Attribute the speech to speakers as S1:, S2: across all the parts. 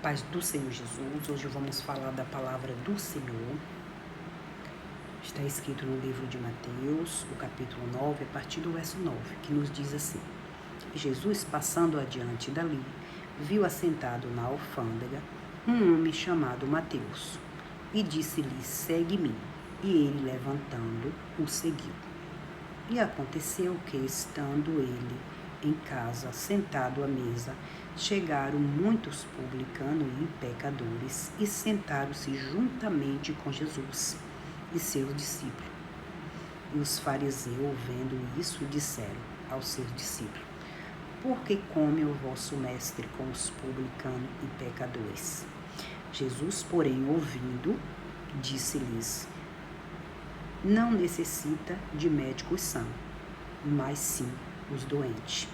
S1: paz do Senhor Jesus. Hoje vamos falar da palavra do Senhor. Está escrito no livro de Mateus, o capítulo 9, a partir do verso 9, que nos diz assim: Jesus, passando adiante dali, viu assentado na alfândega um homem chamado Mateus, e disse-lhe: segue-me. E ele, levantando, o seguiu. E aconteceu que, estando ele em casa, sentado à mesa, chegaram muitos publicanos e pecadores e sentaram-se juntamente com Jesus e seus discípulos. E os fariseus, vendo isso, disseram aos seus discípulos: por que come o vosso mestre com os publicanos e pecadores? Jesus, porém, ouvindo, disse-lhes: não necessita de médicos sãos, mas sim os doentes.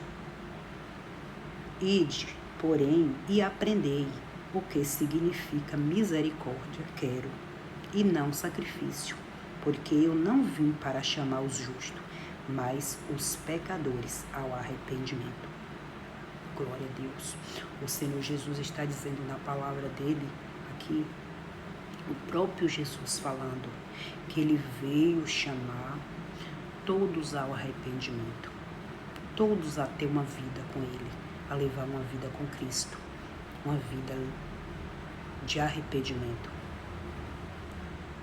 S1: Ide, porém, e aprendei o que significa misericórdia quero, e não sacrifício, porque eu não vim para chamar os justos, mas os pecadores ao arrependimento. Glória a Deus. O Senhor Jesus está dizendo na palavra dele aqui, o próprio Jesus falando, que ele veio chamar todos ao arrependimento, todos a ter uma vida com ele, a levar uma vida com Cristo, uma vida de arrependimento.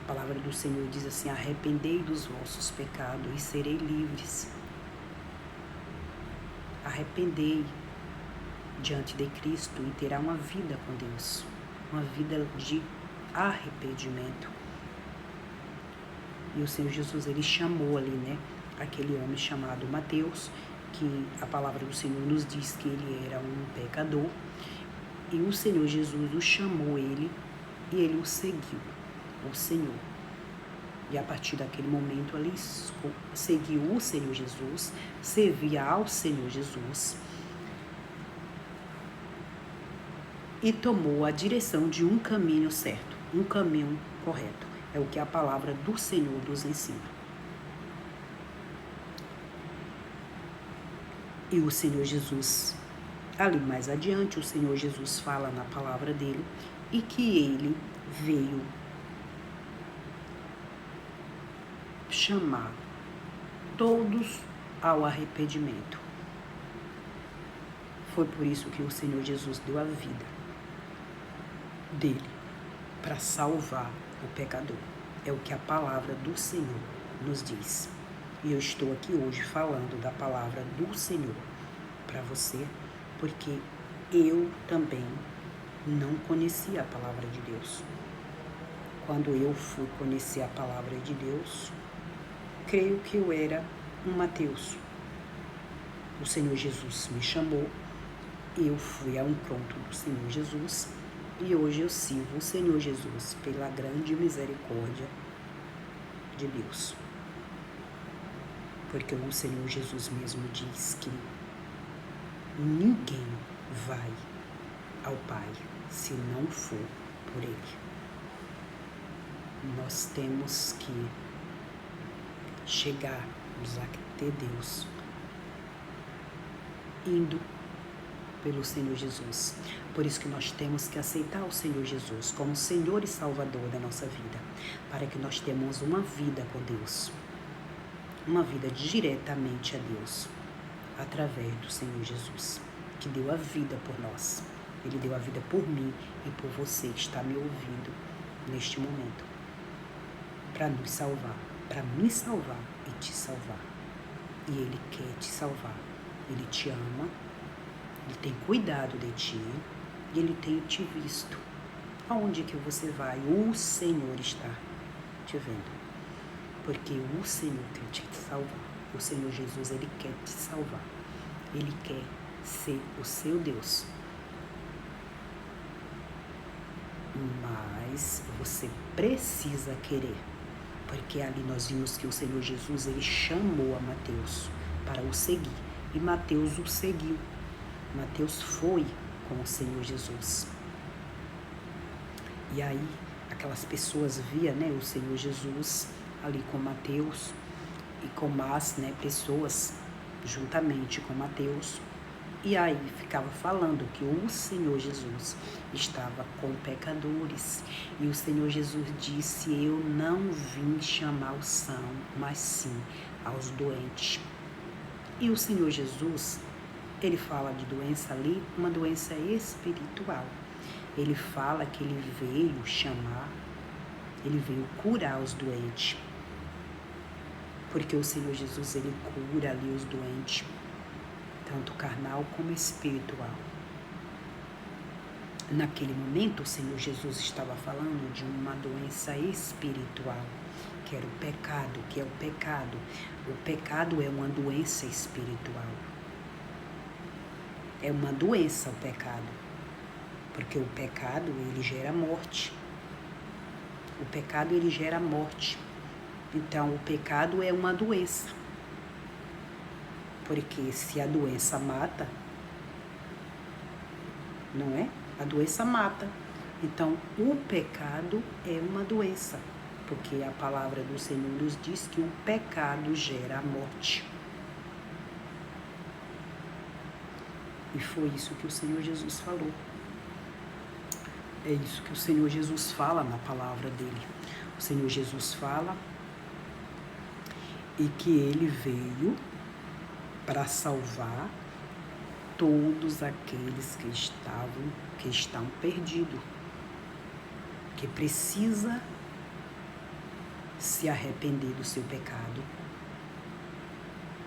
S1: A palavra do Senhor diz assim: arrependei dos vossos pecados e serei livres. Arrependei diante de Cristo e terá uma vida com Deus, uma vida de arrependimento. E o Senhor Jesus, ele chamou ali, aquele homem chamado Mateus, que a palavra do Senhor nos diz que ele era um pecador, e o Senhor Jesus o chamou ele, e ele o seguiu, o Senhor. E a partir daquele momento ali, seguiu o Senhor Jesus, servia ao Senhor Jesus, e tomou a direção de um caminho certo, um caminho correto. É o que a palavra do Senhor nos ensina. E o Senhor Jesus, ali mais adiante, o Senhor Jesus fala na palavra dele, e que ele veio chamar todos ao arrependimento. Foi por isso que o Senhor Jesus deu a vida dele, para salvar o pecador. É o que a palavra do Senhor nos diz. E eu estou aqui hoje falando da palavra do Senhor para você, porque eu também não conhecia a palavra de Deus. Quando eu fui conhecer a palavra de Deus, creio que eu era um Mateus. O Senhor Jesus me chamou, eu fui ao encontro do Senhor Jesus, e hoje eu sirvo o Senhor Jesus pela grande misericórdia de Deus. Porque o Senhor Jesus mesmo diz que ninguém vai ao Pai se não for por Ele. Nós temos que chegarmos até Deus indo pelo Senhor Jesus. Por isso que nós temos que aceitar o Senhor Jesus como Senhor e Salvador da nossa vida, para que nós tenhamos uma vida com Deus, uma vida diretamente a Deus, através do Senhor Jesus, que deu a vida por nós. Ele deu a vida por mim e por você que está me ouvindo neste momento, para nos salvar, para me salvar e te salvar. E Ele quer te salvar, Ele te ama, Ele tem cuidado de ti e Ele tem te visto. Aonde que você vai, o Senhor está te vendo. Porque o Senhor quer te salvar. O Senhor Jesus, Ele quer te salvar. Ele quer ser o seu Deus. Mas você precisa querer. Porque ali nós vimos que o Senhor Jesus, Ele chamou a Mateus para o seguir. E Mateus o seguiu. Mateus foi com o Senhor Jesus. E aí, aquelas pessoas viam, o Senhor Jesus ali com Mateus e com mais, pessoas juntamente com Mateus. E aí ficava falando que o Senhor Jesus estava com pecadores. E o Senhor Jesus disse: eu não vim chamar os sãos, mas sim aos doentes. E o Senhor Jesus, ele fala de doença ali, uma doença espiritual. Ele fala que ele veio chamar, ele veio curar os doentes. Porque o Senhor Jesus, ele cura ali os doentes, tanto carnal como espiritual. Naquele momento, o Senhor Jesus estava falando de uma doença espiritual, que era o pecado, que é o pecado. O pecado é uma doença espiritual. É uma doença o pecado, porque o pecado, ele gera morte. O pecado, ele gera morte. Então, o pecado é uma doença. Porque se a doença mata, não é? A doença mata. Então, o pecado é uma doença. Porque a palavra do Senhor nos diz que o pecado gera a morte. E foi isso que o Senhor Jesus falou. É isso que o Senhor Jesus fala na palavra dele. O Senhor Jesus fala e que ele veio para salvar todos aqueles que estão perdidos, que precisa se arrepender do seu pecado,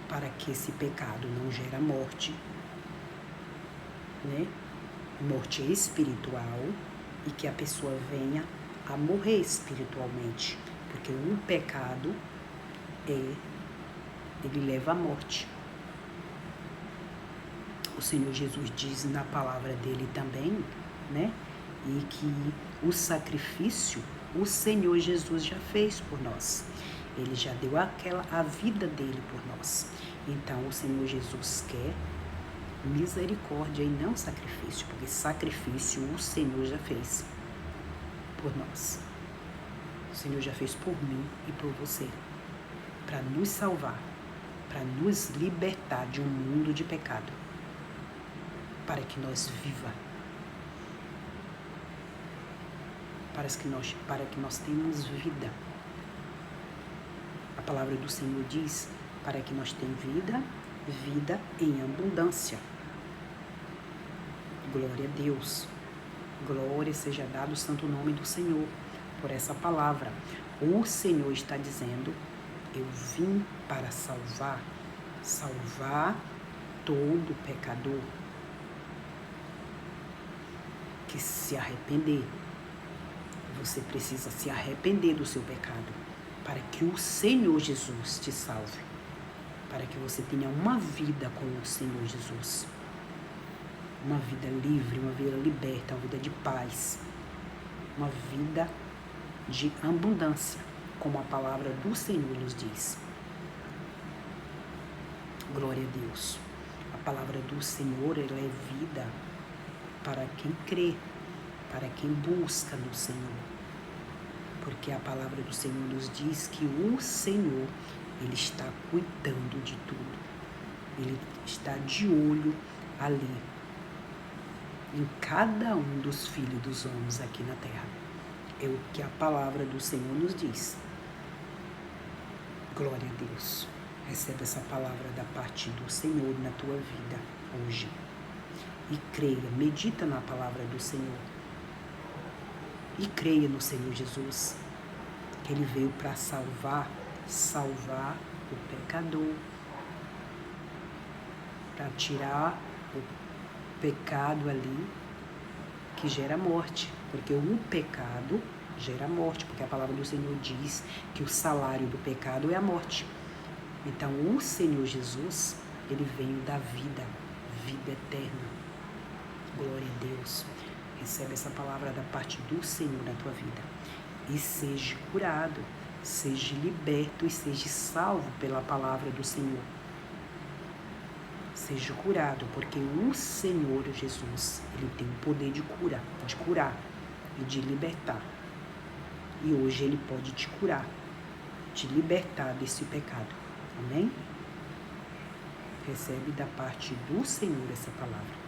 S1: para que esse pecado não gere morte, né? Morte espiritual, e que a pessoa venha a morrer espiritualmente, porque o pecado ele leva à morte. O Senhor Jesus diz na palavra dele também, né? E que o sacrifício o Senhor Jesus já fez por nós. Ele já deu a vida dele por nós. Então o Senhor Jesus quer misericórdia e não sacrifício, porque sacrifício o Senhor já fez por nós. O Senhor já fez por mim e por você, para nos salvar, para nos libertar de um mundo de pecado, para que nós viva, para que nós tenhamos vida. A palavra do Senhor diz para que nós tenhamos vida em abundância. Glória a Deus. Glória seja dado o santo nome do Senhor por essa palavra. O Senhor está dizendo: eu vim para salvar todo pecador que se arrepender. Você precisa se arrepender do seu pecado para que o Senhor Jesus te salve, para que você tenha uma vida com o Senhor Jesus, uma vida livre, uma vida liberta, uma vida de paz, uma vida de abundância, como a palavra do Senhor nos diz. Glória a Deus. A palavra do Senhor, ela é vida para quem crê, para quem busca no Senhor. Porque a palavra do Senhor nos diz que o Senhor, ele está cuidando de tudo. Ele está de olho ali, em cada um dos filhos dos homens aqui na terra. É o que a palavra do Senhor nos diz. Glória a Deus. Recebe essa palavra da parte do Senhor na tua vida hoje. E creia, medita na palavra do Senhor. E creia no Senhor Jesus, que ele veio para salvar o pecador, para tirar o pecado ali que gera morte, porque o pecado gera morte, porque a palavra do Senhor diz que o salário do pecado é a morte. Então o Senhor Jesus, ele veio dar vida eterna. Glória a Deus. Recebe essa palavra da parte do Senhor na tua vida. E seja curado, seja liberto e seja salvo pela palavra do Senhor. Seja curado, porque o Senhor Jesus, ele tem o poder de curar e de libertar. E hoje ele pode te curar, te libertar desse pecado. Amém? recebe da parte do Senhor essa palavra.